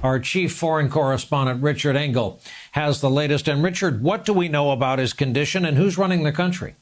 Our chief foreign correspondent, Richard Engel, has the latest. And Richard, what do we know about his condition and who's running the country?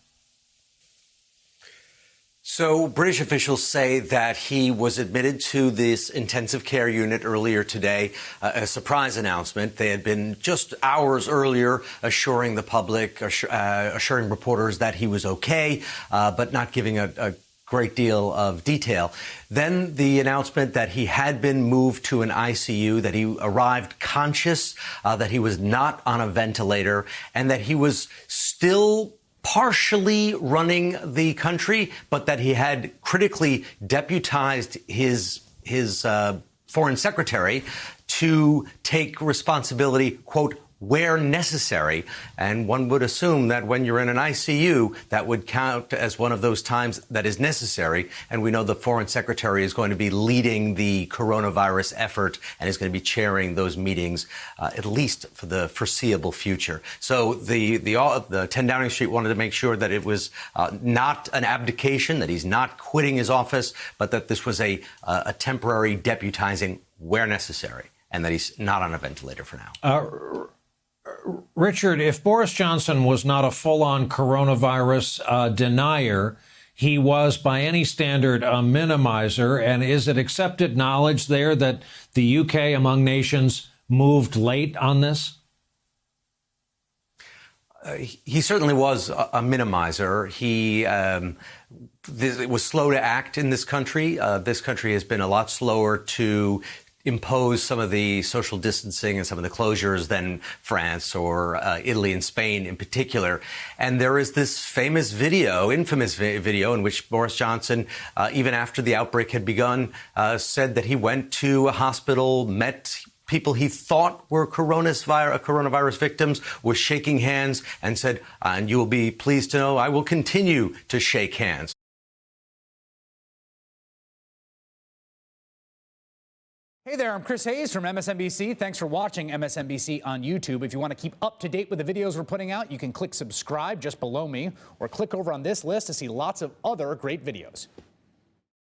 So British officials say that he was admitted to this intensive care unit earlier today, a surprise announcement. They had been just hours earlier assuring the public, assuring reporters that he was okay, but not giving a great deal of detail. Then the announcement that he had been moved to an ICU, that he arrived conscious, that he was not on a ventilator, and that he was still partially running the country, but that he had critically deputized his foreign secretary to take responsibility, quote, where necessary. And one would assume that when you're in an ICU, that would count as one of those times that is necessary. And we know the foreign secretary is going to be leading the coronavirus effort and is going to be chairing those meetings, at least for the foreseeable future. So the 10 Downing Street wanted to make sure that it was not an abdication, that he's not quitting his office, but that this was a temporary deputizing where necessary, and that he's not on a ventilator for now. Richard, if Boris Johnson was not a full-on coronavirus denier, he was by any standard a minimizer. And is it accepted knowledge there that the UK, among nations, moved late on this? He certainly was a minimizer. He was slow to act in this country. This country has been a lot slower to impose some of the social distancing and some of the closures than France or Italy and Spain in particular. And there is this infamous video in which Boris Johnson, even after the outbreak had begun, said that he went to a hospital, met people he thought were coronavirus victims, was shaking hands and said, and you will be pleased to know I will continue to shake hands. Hey there, I'm Chris Hayes from MSNBC. Thanks for watching MSNBC on YouTube. If you want to keep up to date with the videos we're putting out, you can click subscribe just below me or click over on this list to see lots of other great videos.